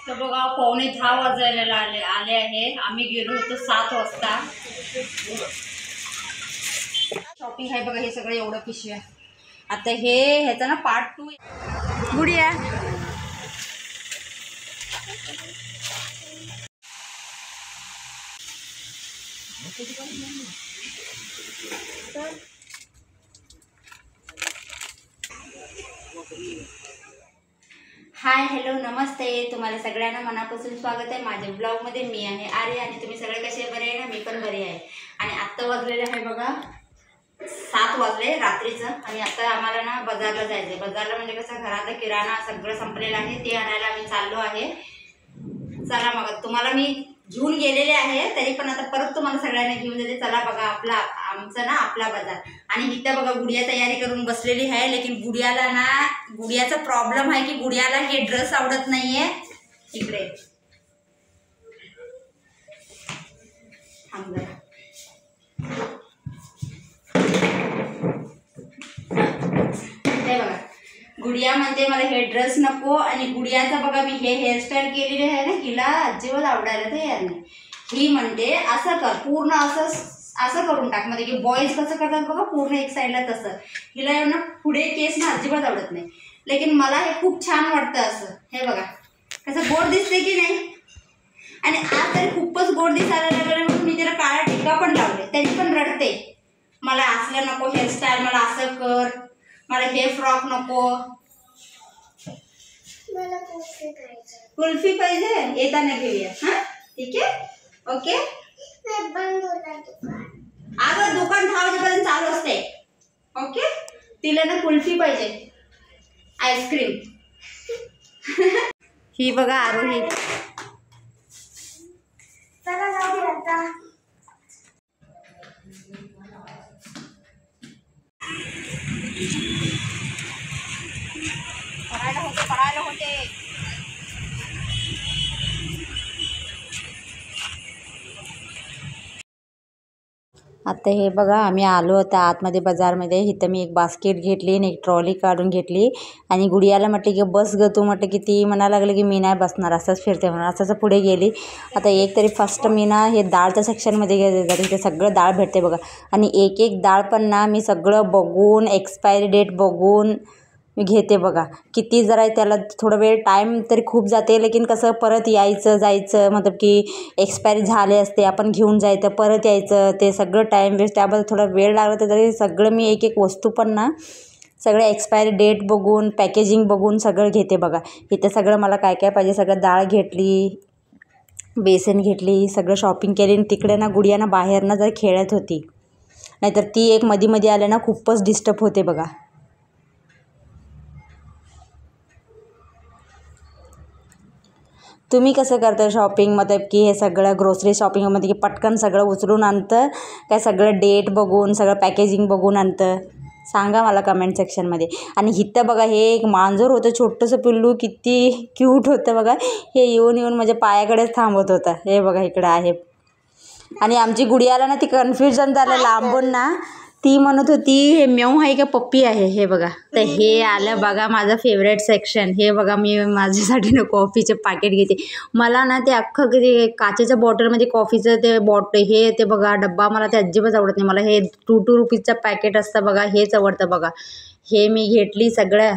तर बघा 9:45 वाजायला आले आहे. आम्ही गेलो होतो 7 वाजता. शॉपिंग आहे बघा, हे सगळं एवढं पिशव्या. आता ह्याचा ना पार्ट 2. गुडिया हाय हॅलो नमस्ते, तुम्हाला सगळ्यांना मनापासून स्वागत आहे माझ्या ब्लॉगमध्ये. मी आहे आर्या आणि तुम्ही सगळे कसे बरे आहे ना? मी पण बरे आहे. आणि आत्ता वाजलेले आहे बघा 7 वाजले रात्रीचं. आणि आता आम्हाला ना बाजारला जायचं आहे. बाजारला म्हणजे कसं घराचा किराणा सगळं संपलेलं आहे, ते आणायला आम्ही चाललो आहे. चला मग, तुम्हाला मी घेऊन गेलेले आहे तरी पण आता परत तुम्हाला सगळ्यांना घेऊन जाते. चला बघा आमचं ना आपला बाजार. आणि इथं बघा गुडिया तयारी करून बसलेली आहे. लेकिन गुडियाचा प्रॉब्लेम आहे की गुडियाला हे ड्रेस आवडत नाहीये. इकडे थांब जरा. ते बघा गुडिया म्हणते मला हे ड्रेस नको. आणि गुडियाचा बघा मी हे हेअरस्टाईल केलेली आहे ना, हिला अजिबात आवडायला तयार नाही. ही म्हणते असं कर, पूर्ण असं करून टाक. म्हणजे की बॉईज कसं करतात बघा, पूर्ण एक साईडला तसं. हिला ना पुढे केस ना अजिबात आवडत नाही. लेकिन मला हे खूप छान वाटतं असं. हे बघा कसं गोड दिसते की नाही. आणि आज तरी खूपच गोड दिसायला लागले म्हणून मी तिला काळा टिक्का पण लावले, तरी पण रडते. मला असलं नको हेअरस्टाईल, मला असं कर, मला हे फ्रॉक नको. कुल्फी पाहिजे, येताना घेऊया. हा ठीक आहे, ओके. अगं दुकान 10 वाजेपर्यंत चालू असते. ओके, तिला ना कुल्फी पाहिजे, आईस्क्रीम. ही बघा आरोही. चला जाऊ आता. पडायला होते. आता हे बघा आम्ही आलो होतो आतमध्ये बाजारमध्ये. इथं मी एक बास्केट घेतली आणि एक ट्रॉली काढून घेतली. आणि गुडियाला म्हटले की बस ग तू. म्हटलं की ती म्हणायला लागली की मी नाही बसणार, असंच फिरते म्हणून असंच पुढे गेली. आता एक तरी फर्स्ट मी ना हे डाळच्या सेक्शनमध्ये गेले जाते. इथे सगळं डाळ भेटते बघा. आणि एक डाळ पण ना मी सगळं बघून एक्सपायरी डेट बघून मी घेते बघा. किती जरा त्याला थोडं वेळ टाईम तरी खूप जाते. लेकिन कसं परत यायचं जायचं, मतलब की एक्सपायरी झाले असते आपण घेऊन जायचं परत यायचं, ते सगळं टाईम वेस्ट. त्याबद्दल थोडा वेळ लागला तर तरी सगळं मी एक वस्तू पण ना सगळं एक्सपायरी डेट बघून पॅकेजिंग बघून सगळं घेते बघा. इथं सगळं मला काय काय पाहिजे सगळं डाळ घेतली, बेसन घेतली, सगळं शॉपिंग केली. आणि तिकडे ना गुडियाना बाहेरनं जर खेळत होती, नाहीतर ती एक मध्ये आले ना खूपच डिस्टर्ब होते बघा. तुम्ही कसं करता शॉपिंग, मतलब की हे सगळं ग्रोसरी शॉपिंगमध्ये की पटकन सगळं उचलून आणतं काय सगळं डेट बघून सगळं पॅकेजिंग बघून आणतं? सांगा मला कमेंट सेक्शनमध्ये. आणि इथं बघा हे एक मांजर होतं छोटंसं पिल्लू, किती क्यूट होतं बघा. हे येऊन माझ्या पायाकडेच थांबत होतं. हे बघा इकडं आहे. आणि आमची गुडियाला ना ती कन्फ्युजन झालं लांबून ना. ती म्हणत होती हे म्याऊ आहे का पप्पी आहे. हे बघा तर हे आलं बघा माझं फेवरेट सेक्शन. हे बघा मी माझ्यासाठी ना कॉफीचे पॅकेट घेते. मला ना ते अख्खं ते काचेच्या बॉटलमध्ये कॉफीचं ते हे ते बघा डब्बा मला ते अजिबात आवडत नाही. मला हे 2 रुपीजचं पॅकेट असतं बघा, हेच आवडतं बघा. हे मी घेतली सगळं.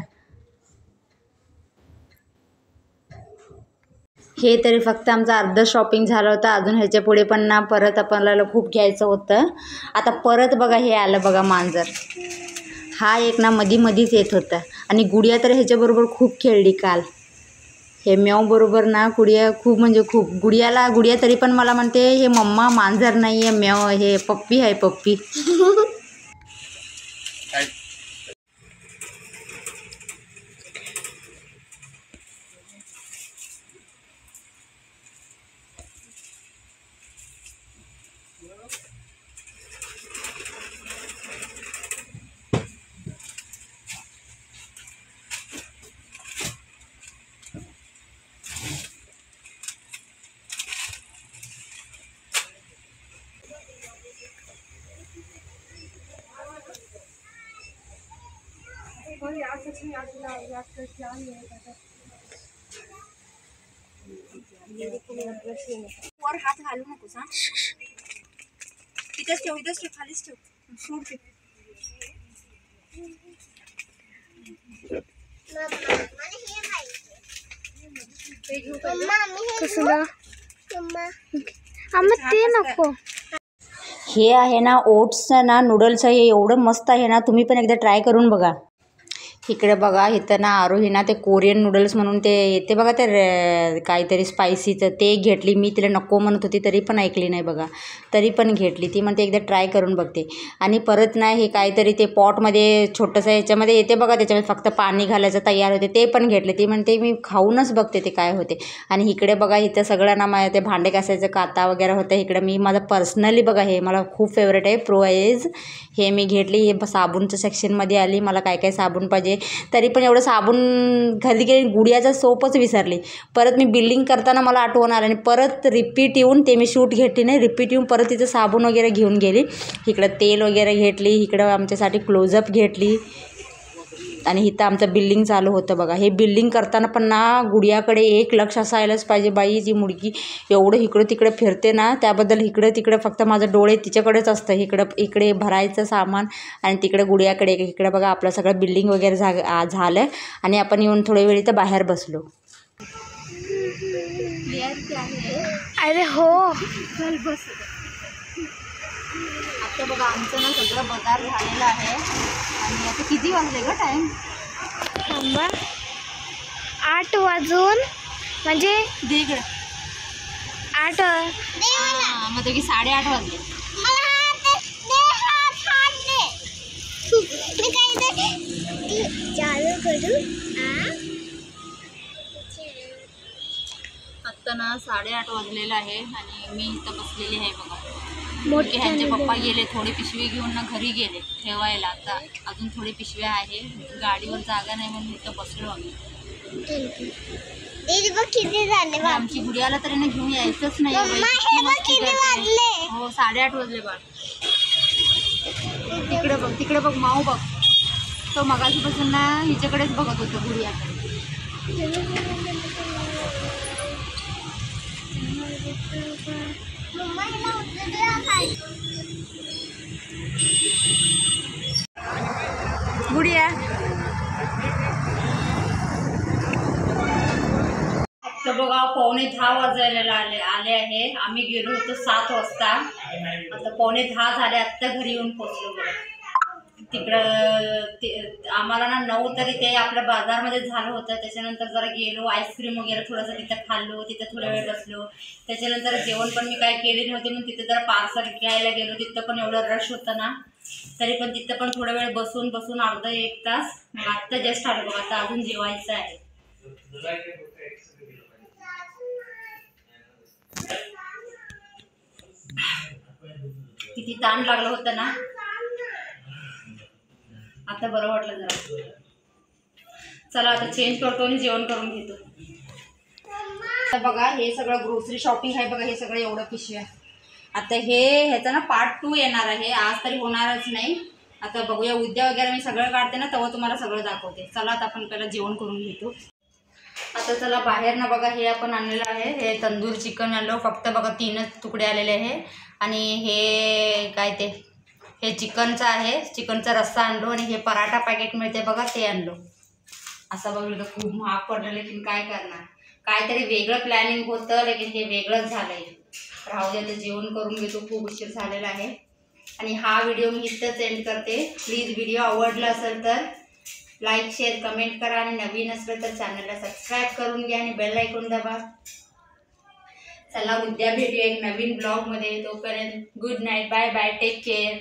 हे तरी फक्त आमचं अर्ध शॉपिंग झालं होतं. अजून ह्याच्या पुढे पण ना परत आपल्याला खूप घ्यायचं होतं. आता परत बघा हे आलं बघा मांजर. हा एक ना मधीच येत होता. आणि गुडिया तर ह्याच्याबरोबर खूप खेळली काल. हे म्याऊ बरोबर ना गुडिया खूप म्हणजे खूप. गुडिया तरी पण मला म्हणते हे मम्मा मांजर नाही आहे म्याऊ, हे पप्पी आहे पप्पी. वर हात घालू नकोस हा. इथंच ठेव, इथंच ठेव, खालीच ठेव. सोड ते. ते नको. हे आहे ना ओट्स ना नूडल्स, हे एवढं मस्त आहे ना, तुम्ही पण एकदा ट्राय करून बघा. इकडे बघा इथं ना आरोही ना ते कोरियन नूडल्स म्हणून ते येते बघा, ते काहीतरी स्पायसीचं ते घेतली. मी तिला नको म्हणत होती तरी पण ऐकली नाही बघा, तरी पण घेतली. ती म्हणते एकदा ट्राय करून बघते. आणि परत ना हे काहीतरी ते पॉटमध्ये छोटंसं ह्याच्यामध्ये येते बघा, त्याच्यामध्ये फक्त पाणी घालायचं तयार होते, ते पण घेतले. ती म्हणते मी खाऊनच बघते ते काय होते. आणि इकडे बघा इथं सगळं ना ते भांडे घासायचं काता वगैरे होतं. इकडे मी माझं पर्सनली बघा हे मला खूप फेवरेट आहे प्रो एज. हे मी घेतली. हे साबूनच्या सेक्शनमध्ये आली. मला काय काय साबण पाहिजे, तरी पण एवढं साबण घरी गेली, गुडियाचा सोपच विसरली. परत मी बिल्डिंग करताना मला आठवण आलं आणि परत रिपीट येऊन ते मी शूट घेतली नाही, रिपीट येऊन परत तिचं साबण वगैरे घेऊन गेली. इकडं तेल वगैरे घेतली, इकडं आमच्यासाठी क्लोजअप घेतली. आणि इथं आमचं बिल्डिंग चालू होतं बघा. हे बिल्डिंग करताना पण ना गुडियाकडे एक लक्ष असायलाच पाहिजे. बाई जी मुलगी एवढं इकडं तिकडे फिरते ना, त्याबद्दल इकडं तिकडे फक्त माझं डोळे तिच्याकडेच असतं. इकडे भरायचं सामान आणि तिकडे गुडियाकडे. इकडे बघा आपलं सगळं बिल्डिंग वगैरे झालं आणि आपण येऊन थोड्या वेळ इथं बाहेर बसलो. अरे हो, चल बस. आता बघा आमचं ना सगळं बाजार झालेलं आहे. आणि आता किती वाजले ग टाईम? 8 वाजून म्हणजे दीड 8. मग की 8:30 वाजले. आत्ता ना 8:30 वाजलेलं आहे आणि मी इथं बसलेली आहे बघा. ह्यांचे पप्पा गेले, थोडी पिशवी घेऊन ना घरी गेले ठेवायला. आता अजून थोडी पिशव्या आहे, गाडीवर जागा नाही म्हणून इथं बसलो आम्ही. आमची गुडियाला तरी ना घेऊन यायचंच नाही. हो 8:30 वाजले बाळ. तिकडे बघ माऊ बघ, तो मगाशीपासून ना हिच्याकडेच बघत होतो गुडियाकडे. गुडिया तर बघा 9:45 वाजायला आले आहे. आम्ही गेलो होतो 7 वाजता. आता 9:45 झाले. आत्ता घरी येऊन पोचलो बघा. तिकडं आम्हाला ना 9 तरी ते आपल्या बाजारमध्ये झालं होतं. त्याच्यानंतर जरा गेलो, आईस्क्रीम वगैरे थोडंसं तिथं खाल्लो, तिथं थोडा वेळ बसलो. त्याच्यानंतर जेवण पण मी काय केले नव्हते म्हणून तिथं जरा पार्सल घ्यायला गेलो. तिथं पण एवढं रश होतं ना, तरी पण तिथं पण थोडा वेळ बसून अर्धा 1 तास. मग आत्ता जस्ट आलो बघा. आता अजून जेवायचं आहे. किती ताण लागलं होतं ना, आता बरं वाटलं जरा. चला आता चेंज करतो आणि जेवण करून घेतो. आता बघा हे सगळं ग्रोसरी शॉपिंग आहे बघा. हे सगळं एवढं पिशव्या. आता ह्याचा ना पार्ट 2 येणार आहे. आज तरी होणारच नाही. आता बघूया उद्या वगैरे मी सगळं काढते ना, तेव्हा तुम्हाला सगळं दाखवते. चला आता आपण पहिला जेवण करून घेतो. आता चला बाहेर ना बघा हे आपण आणलेलं आहे. हे तंदूर चिकन आणलं. फक्त बघा 3च तुकडे आलेले आहे. आणि हे काय ते हे चिकनचं आहे. चिकनचा रस्सा आणलो. आणि हे पराठा पॅकेट मिळते बघा ते आणलो. असं बघलं तर खूप महाग पडलं, लेकिन काय करणार, काहीतरी वेगळं प्लॅनिंग होतं, लेकिन हे वेगळंच झालंय. राहू दे, आता जेवण करून घेतो. खूप उशीर झालेला आहे. आणि हा व्हिडिओ मी इथंच एंड करते. प्लीज व्हिडिओ आवडला असेल तर लाईक शेअर कमेंट करा. आणि नवीन असलं तर चॅनलला सबस्क्राईब करून घ्या आणि बेल आयकॉन दाबा. चला उद्या भेटूया एक नवीन ब्लॉगमध्ये. तोपर्यंत good night, bye bye, take care.